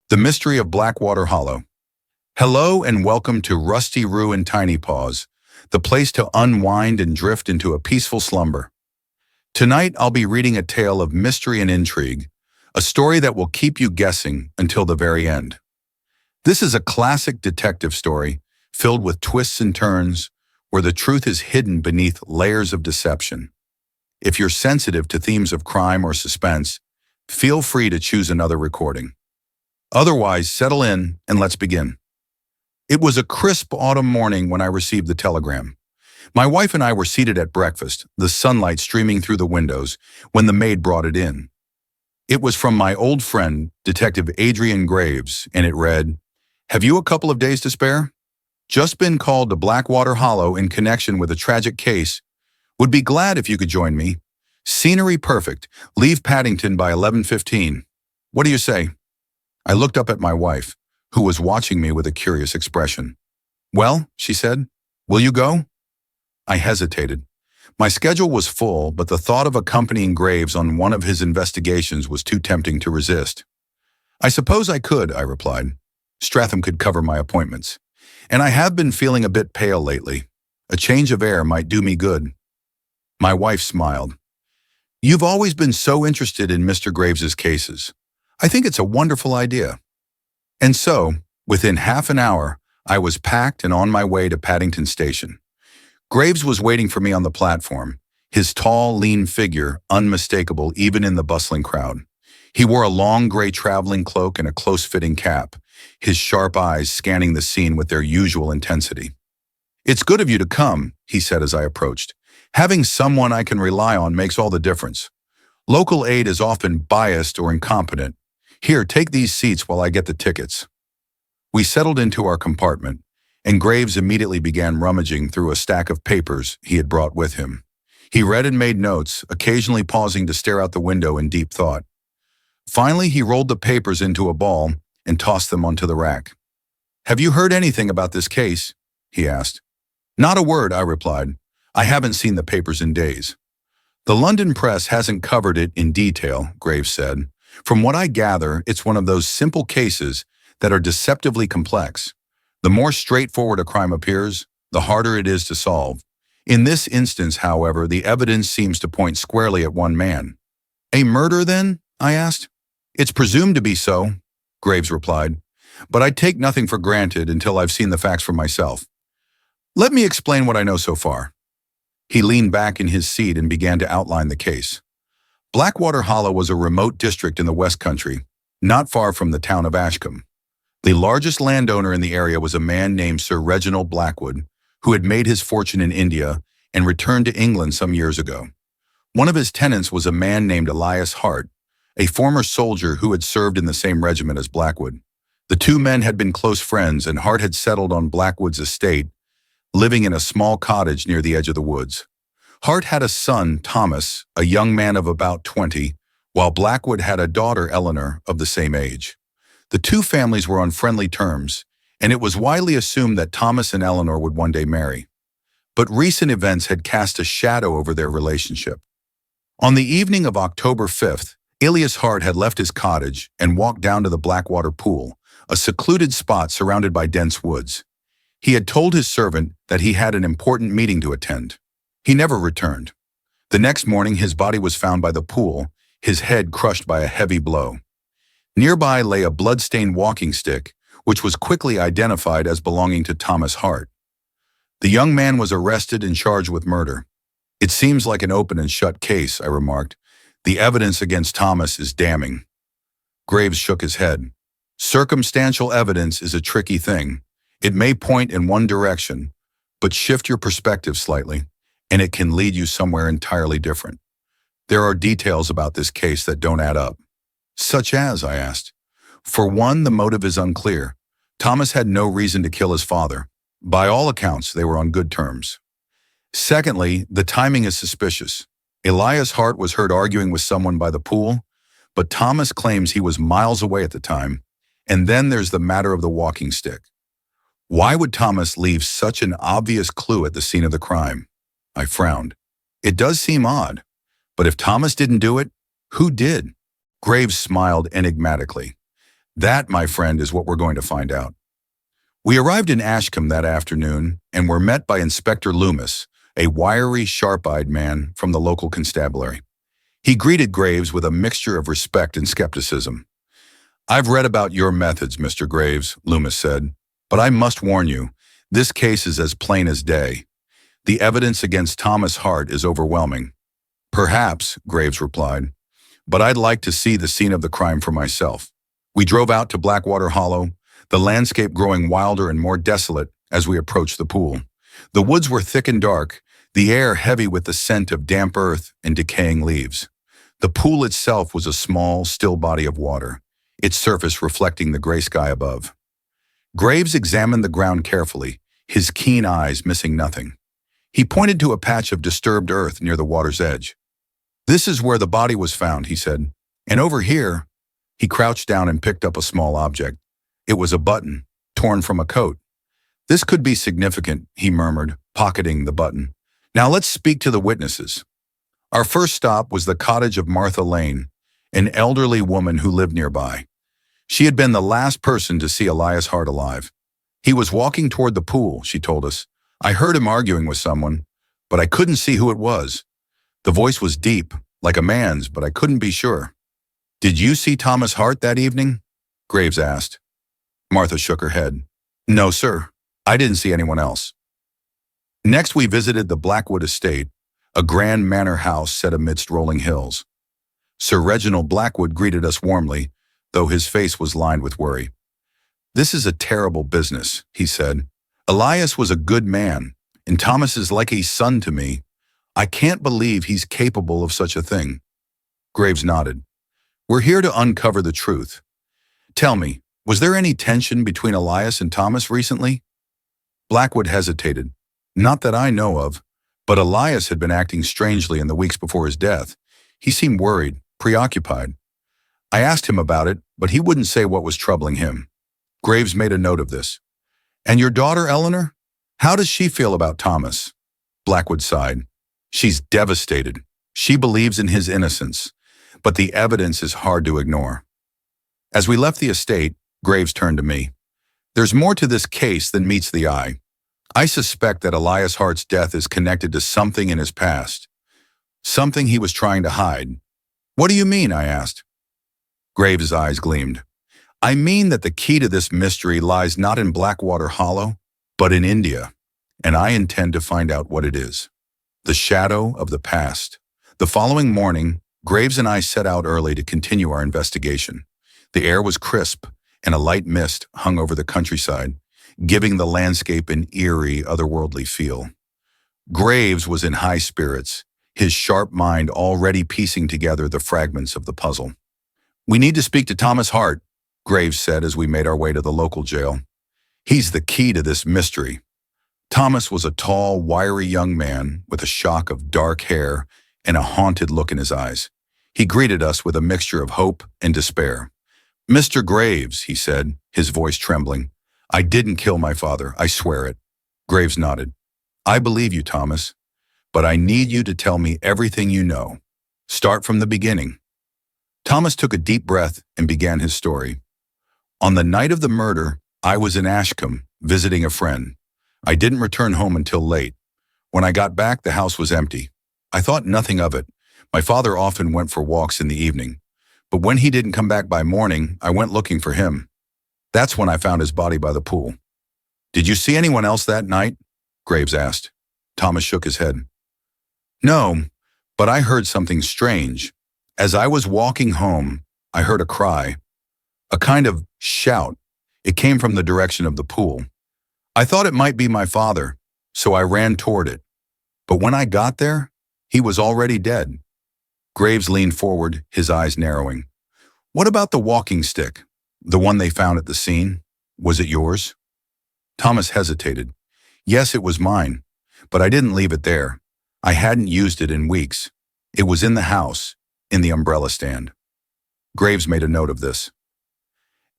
The Mystery of Blackwater Hollow. Hello and welcome to Rusty-roo and Tiny-paws, the place to unwind and drift into a peaceful slumber. Tonight I'll be reading a tale of mystery and intrigue, a story that will keep you guessing until the very end. This is a classic detective story filled with twists and turns, where the truth is hidden beneath layers of deception. If you're sensitive to themes of crime or suspense, feel free to choose another recording. Otherwise, settle in and let's begin. It was a crisp autumn morning when I received the telegram. My wife and I were seated at breakfast, the sunlight streaming through the windows, when the maid brought it in. It was from my old friend, Detective Adrian Graves, and it read, "Have you a couple of days to spare? Just been called to Blackwater Hollow in connection with a tragic case. Would be glad if you could join me. Scenery perfect. Leave Paddington by 11:15. What do you say?" I looked up at my wife, who was watching me with a curious expression. "Well," she said, "will you go?" I hesitated. My schedule was full, but the thought of accompanying Graves on one of his investigations was too tempting to resist. "I suppose I could," I replied. "Stratham could cover my appointments. And I have been feeling a bit pale lately. A change of air might do me good." My wife smiled. "You've always been so interested in Mr. Graves's cases. I think it's a wonderful idea." And so, within half an hour, I was packed and on my way to Paddington Station. Graves was waiting for me on the platform, his tall, lean figure unmistakable even in the bustling crowd. He wore a long gray traveling cloak and a close-fitting cap, his sharp eyes scanning the scene with their usual intensity. "It's good of you to come," he said as I approached. "Having someone I can rely on makes all the difference. Local aid is often biased or incompetent. Here, take these seats while I get the tickets." We settled into our compartment, and Graves immediately began rummaging through a stack of papers he had brought with him. He read and made notes, occasionally pausing to stare out the window in deep thought. Finally, he rolled the papers into a ball and tossed them onto the rack. "Have you heard anything about this case?" he asked. "Not a word," I replied. "I haven't seen the papers in days." "The London press hasn't covered it in detail," Graves said. "From what I gather, it's one of those simple cases that are deceptively complex. The more straightforward a crime appears, the harder it is to solve. In this instance, however, the evidence seems to point squarely at one man." "A murder, then?" I asked. "It's presumed to be so," Graves replied, "but I take nothing for granted until I've seen the facts for myself. Let me explain what I know so far." He leaned back in his seat and began to outline the case. Blackwater Hollow was a remote district in the West Country, not far from the town of Ashcombe. The largest landowner in the area was a man named Sir Reginald Blackwood, who had made his fortune in India and returned to England some years ago. One of his tenants was a man named Elias Hart, a former soldier who had served in the same regiment as Blackwood. The two men had been close friends, and Hart had settled on Blackwood's estate, living in a small cottage near the edge of the woods. Hart had a son, Thomas, a young man of about 20, while Blackwood had a daughter, Eleanor, of the same age. The two families were on friendly terms, and it was widely assumed that Thomas and Eleanor would one day marry. But recent events had cast a shadow over their relationship. On the evening of October 5th, Elias Hart had left his cottage and walked down to the Blackwater Pool, a secluded spot surrounded by dense woods. He had told his servant that he had an important meeting to attend. He never returned. The next morning, his body was found by the pool, his head crushed by a heavy blow. Nearby lay a blood-stained walking stick, which was quickly identified as belonging to Thomas Hart. The young man was arrested and charged with murder. "It seems like an open and shut case," I remarked. "The evidence against Thomas is damning." Graves shook his head. "Circumstantial evidence is a tricky thing. It may point in one direction, but shift your perspective slightly, and it can lead you somewhere entirely different. There are details about this case that don't add up." "Such as?" I asked. "For one, the motive is unclear. Thomas had no reason to kill his father. By all accounts, they were on good terms. Secondly, the timing is suspicious. Elias Hart was heard arguing with someone by the pool, but Thomas claims he was miles away at the time. And then there's the matter of the walking stick. Why would Thomas leave such an obvious clue at the scene of the crime?" I frowned. "It does seem odd. But if Thomas didn't do it, who did?" Graves smiled enigmatically. That, my friend, is what we're going to find out. We arrived in Ashcombe that afternoon and were met by Inspector Loomis, a wiry, sharp-eyed man from the local constabulary. He greeted Graves with a mixture of respect and skepticism. "I've read about your methods, Mr. Graves," Loomis said, "but I must warn you, this case is as plain as day. The evidence against Thomas Hart is overwhelming." "Perhaps," Graves replied, "but I'd like to see the scene of the crime for myself." We drove out to Blackwater Hollow, the landscape growing wilder and more desolate as we approached the pool. The woods were thick and dark, the air heavy with the scent of damp earth and decaying leaves. The pool itself was a small, still body of water, its surface reflecting the gray sky above. Graves examined the ground carefully, his keen eyes missing nothing. He pointed to a patch of disturbed earth near the water's edge. "This is where the body was found," he said. "And over here—" He crouched down and picked up a small object. It was a button, torn from a coat. "This could be significant," he murmured, pocketing the button. "Now let's speak to the witnesses." Our first stop was the cottage of Martha Lane, an elderly woman who lived nearby. She had been the last person to see Elias Hart alive. "He was walking toward the pool," she told us. "I heard him arguing with someone, but I couldn't see who it was. The voice was deep, like a man's, but I couldn't be sure." "Did you see Thomas Hart that evening?" Graves asked. Martha shook her head. "No, sir. I didn't see anyone else." Next, we visited the Blackwood estate, a grand manor house set amidst rolling hills. Sir Reginald Blackwood greeted us warmly, though his face was lined with worry. "This is a terrible business," he said. "Elias was a good man, and Thomas is like a son to me. I can't believe he's capable of such a thing." Graves nodded. "We're here to uncover the truth. Tell me, was there any tension between Elias and Thomas recently?" Blackwood hesitated. "Not that I know of, but Elias had been acting strangely in the weeks before his death. He seemed worried, preoccupied. I asked him about it, but he wouldn't say what was troubling him." Graves made a note of this. "And your daughter, Eleanor? How does she feel about Thomas?" Blackwood sighed. "She's devastated. She believes in his innocence, but the evidence is hard to ignore." As we left the estate, Graves turned to me. "There's more to this case than meets the eye. I suspect that Elias Hart's death is connected to something in his past, something he was trying to hide." "What do you mean?" I asked. Graves' eyes gleamed. "I mean that the key to this mystery lies not in Blackwater Hollow, but in India, and I intend to find out what it is." The shadow of the past. The following morning, Graves and I set out early to continue our investigation. The air was crisp, and a light mist hung over the countryside, giving the landscape an eerie, otherworldly feel. Graves was in high spirits, his sharp mind already piecing together the fragments of the puzzle. "We need to speak to Thomas Hart," Graves said as we made our way to the local jail. "He's the key to this mystery." Thomas was a tall, wiry young man with a shock of dark hair and a haunted look in his eyes. He greeted us with a mixture of hope and despair. "Mr. Graves," he said, his voice trembling, "I didn't kill my father, I swear it." Graves nodded. "I believe you, Thomas, but I need you to tell me everything you know. Start from the beginning." Thomas took a deep breath and began his story. "On the night of the murder, I was in Ashcombe, visiting a friend. I didn't return home until late. When I got back, the house was empty. I thought nothing of it. My father often went for walks in the evening. But when he didn't come back by morning, I went looking for him. That's when I found his body by the pool." "Did you see anyone else that night?" Graves asked. Thomas shook his head. "No, but I heard something strange. As I was walking home, I heard a cry, a kind of shout. It came from the direction of the pool. I thought it might be my father, so I ran toward it. But when I got there, he was already dead." Graves leaned forward, his eyes narrowing. "What about the walking stick? The one they found at the scene? Was it yours?" Thomas hesitated. "Yes, it was mine, but I didn't leave it there. I hadn't used it in weeks. It was in the house, in the umbrella stand." Graves made a note of this.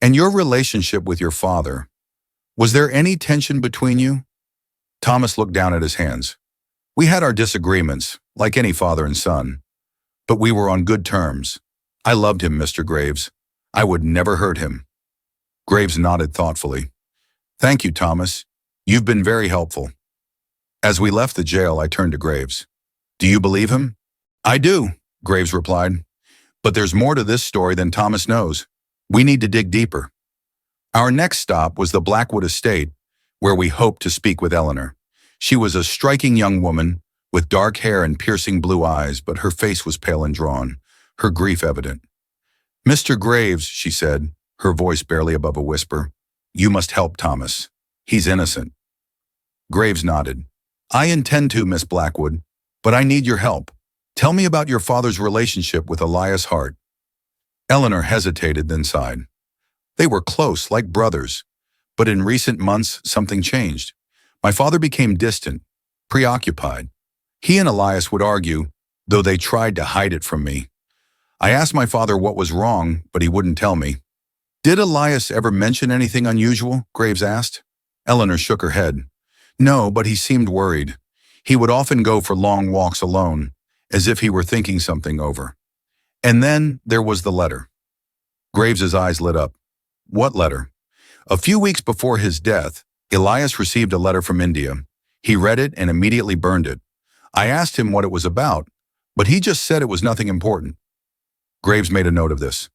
"And your relationship with your father, was there any tension between you?" Thomas looked down at his hands. "We had our disagreements, like any father and son, but we were on good terms. I loved him, Mr. Graves. I would never hurt him." Graves nodded thoughtfully. Thank you, Thomas. You've been very helpful. As we left the jail, I turned to Graves. Do you believe him? I do, Graves replied. But there's more to this story than Thomas knows. We need to dig deeper. Our next stop was the Blackwood estate, where we hoped to speak with Eleanor. She was a striking young woman with dark hair and piercing blue eyes, but her face was pale and drawn, her grief evident. Mr. Graves, she said, her voice barely above a whisper, you must help Thomas. He's innocent. Graves nodded. I intend to, Miss Blackwood, but I need your help. Tell me about your father's relationship with Elias Hart. Eleanor hesitated, then sighed. They were close, like brothers, but in recent months something changed. My father became distant, preoccupied. He and Elias would argue, though they tried to hide it from me. I asked my father what was wrong, but he wouldn't tell me. Did Elias ever mention anything unusual? Graves asked. Eleanor shook her head. No, but he seemed worried. He would often go for long walks alone, as if he were thinking something over. And then there was the letter. Graves's eyes lit up. What letter? A few weeks before his death, Elias received a letter from India. He read it and immediately burned it. I asked him what it was about, but he just said it was nothing important. Graves made a note of this.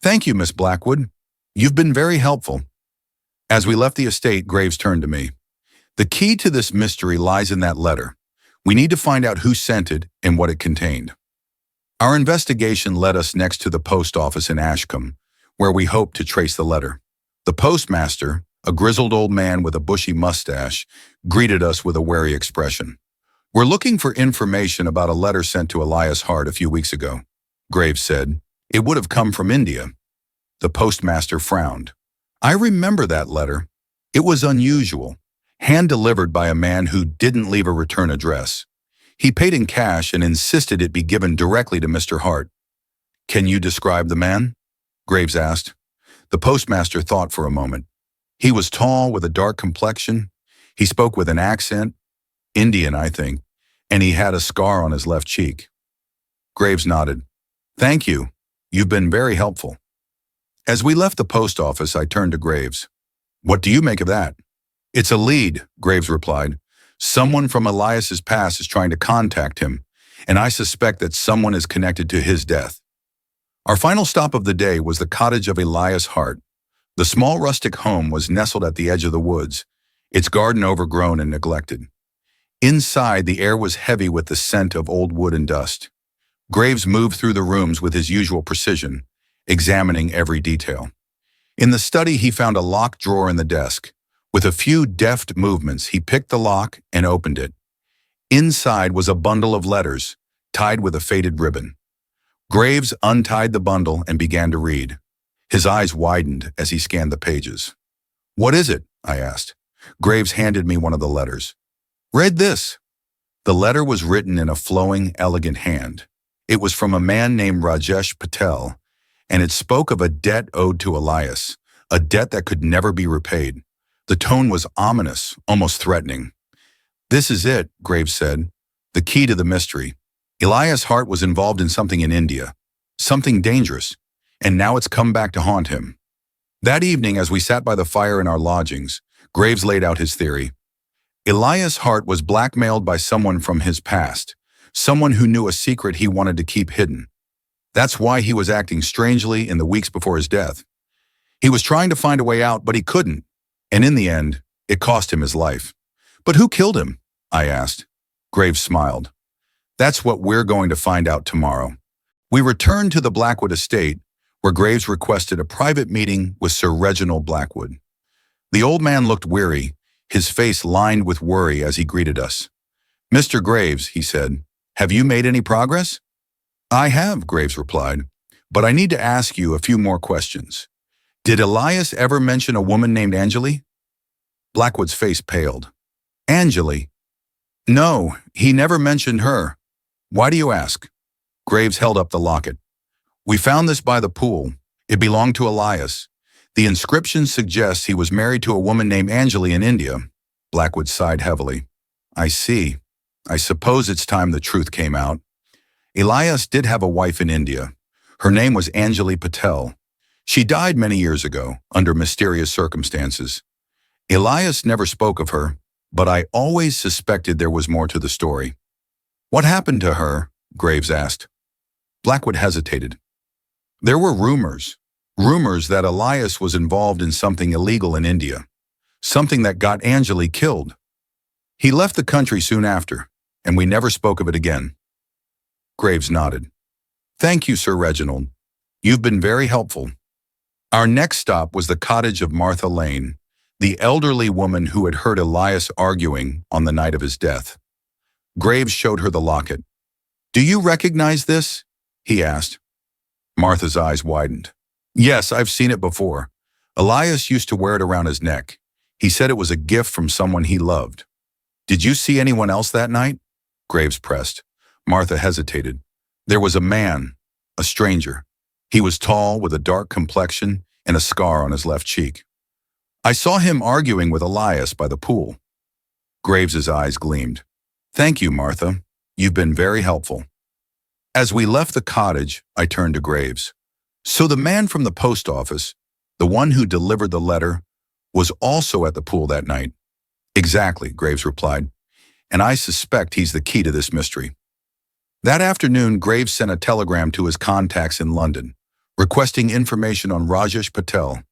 Thank you, Miss Blackwood. You've been very helpful. As we left the estate, Graves turned to me. The key to this mystery lies in that letter. We need to find out who sent it and what it contained. Our investigation led us next to the post office in Ashcombe, where we hoped to trace the letter. The postmaster, a grizzled old man with a bushy mustache, greeted us with a wary expression. We're looking for information about a letter sent to Elias Hart a few weeks ago, Graves said. It would have come from India. The postmaster frowned. I remember that letter. It was unusual, hand-delivered by a man who didn't leave a return address. He paid in cash and insisted it be given directly to Mr. Hart. Can you describe the man? Graves asked. The postmaster thought for a moment. He was tall with a dark complexion. He spoke with an accent, Indian, I think, and he had a scar on his left cheek. Graves nodded. Thank you. You've been very helpful. As we left the post office, I turned to Graves. What do you make of that? It's a lead, Graves replied. Someone from Elias's past is trying to contact him, and I suspect that someone is connected to his death. Our final stop of the day was the cottage of Elias Hart. The small rustic home was nestled at the edge of the woods, its garden overgrown and neglected. Inside, the air was heavy with the scent of old wood and dust. Graves moved through the rooms with his usual precision, examining every detail. In the study, he found a locked drawer in the desk. With a few deft movements, he picked the lock and opened it. Inside was a bundle of letters, tied with a faded ribbon. Graves untied the bundle and began to read. His eyes widened as he scanned the pages. What is it? I asked. Graves handed me one of the letters. Read this. The letter was written in a flowing, elegant hand. It was from a man named Rajesh Patel, and it spoke of a debt owed to Elias, a debt that could never be repaid. The tone was ominous, almost threatening. This is it, Graves said, the key to the mystery. Elias Hart was involved in something in India, something dangerous, and now it's come back to haunt him. That evening, as we sat by the fire in our lodgings, Graves laid out his theory. Elias Hart was blackmailed by someone from his past, someone who knew a secret he wanted to keep hidden. That's why he was acting strangely in the weeks before his death. He was trying to find a way out, but he couldn't, and in the end, it cost him his life. But who killed him? I asked. Graves smiled. That's what we're going to find out tomorrow. We returned to the Blackwood estate, where Graves requested a private meeting with Sir Reginald Blackwood. The old man looked weary, his face lined with worry as he greeted us. Mr. Graves, he said, have you made any progress? I have, Graves replied, but I need to ask you a few more questions. Did Elias ever mention a woman named Anjali? Blackwood's face paled. Anjali? No, he never mentioned her. Why do you ask? Graves held up the locket. We found this by the pool. It belonged to Elias. The inscription suggests he was married to a woman named Anjali in India. Blackwood sighed heavily. I see. I suppose it's time the truth came out. Elias did have a wife in India. Her name was Anjali Patel. She died many years ago, under mysterious circumstances. Elias never spoke of her, but I always suspected there was more to the story. What happened to her? Graves asked. Blackwood hesitated. There were rumors that Elias was involved in something illegal in India, something that got Anjali killed. He left the country soon after, and we never spoke of it again. Graves nodded. Thank you, Sir Reginald. You've been very helpful. Our next stop was the cottage of Martha Lane, the elderly woman who had heard Elias arguing on the night of his death. Graves showed her the locket. Do you recognize this? He asked. Martha's eyes widened. Yes, I've seen it before. Elias used to wear it around his neck. He said it was a gift from someone he loved. Did you see anyone else that night? Graves pressed. Martha hesitated. There was a man, a stranger. He was tall, with a dark complexion and a scar on his left cheek. I saw him arguing with Elias by the pool. Graves's eyes gleamed. Thank you, Martha. You've been very helpful. As we left the cottage, I turned to Graves. So the man from the post office, the one who delivered the letter, was also at the pool that night. Exactly, Graves replied. And I suspect he's the key to this mystery. That afternoon, Graves sent a telegram to his contacts in London, requesting information on Rajesh Patel,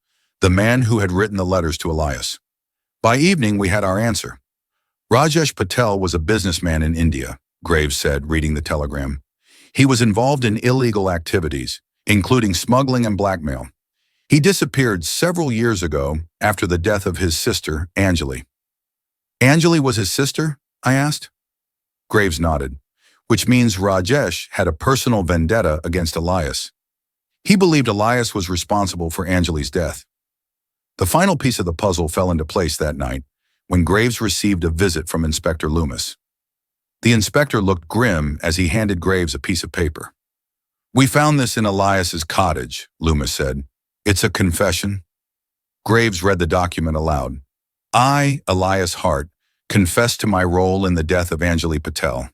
the man who had written the letters to Elias. By evening, we had our answer. Rajesh Patel was a businessman in India, Graves said, reading the telegram. He was involved in illegal activities, including smuggling and blackmail. He disappeared several years ago after the death of his sister, Anjali. Anjali was his sister? I asked. Graves nodded, which means Rajesh had a personal vendetta against Elias. He believed Elias was responsible for Anjali's death. The final piece of the puzzle fell into place that night when Graves received a visit from Inspector Loomis. The inspector looked grim as he handed Graves a piece of paper. We found this in Elias's cottage, Loomis said. It's a confession. Graves read the document aloud. I, Elias Hart, confess to my role in the death of Anjali Patel.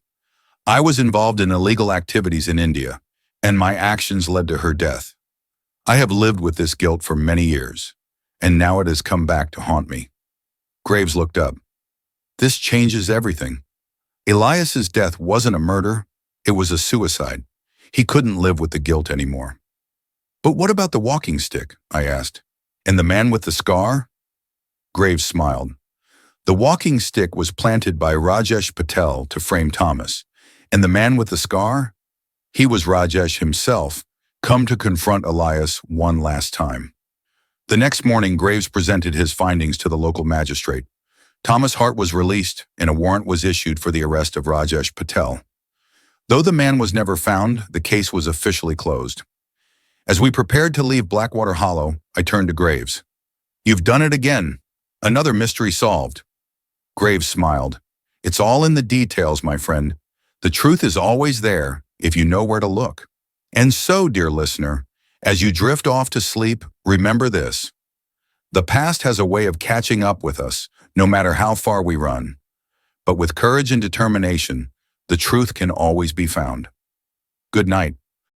I was involved in illegal activities in India, and my actions led to her death. I have lived with this guilt for many years, and now it has come back to haunt me. Graves looked up. This changes everything. Elias's death wasn't a murder, it was a suicide. He couldn't live with the guilt anymore. But what about the walking stick? I asked. And the man with the scar? Graves smiled. The walking stick was planted by Rajesh Patel to frame Thomas, and the man with the scar? He was Rajesh himself, come to confront Elias one last time. The next morning, Graves presented his findings to the local magistrate. Thomas Hart was released, and a warrant was issued for the arrest of Rajesh Patel. Though the man was never found, the case was officially closed. As we prepared to leave Blackwater Hollow, I turned to Graves. You've done it again. Another mystery solved. Graves smiled. It's all in the details, my friend. The truth is always there, if you know where to look. And so, dear listener, as you drift off to sleep, remember this. The past has a way of catching up with us, no matter how far we run. But with courage and determination, the truth can always be found. Good night.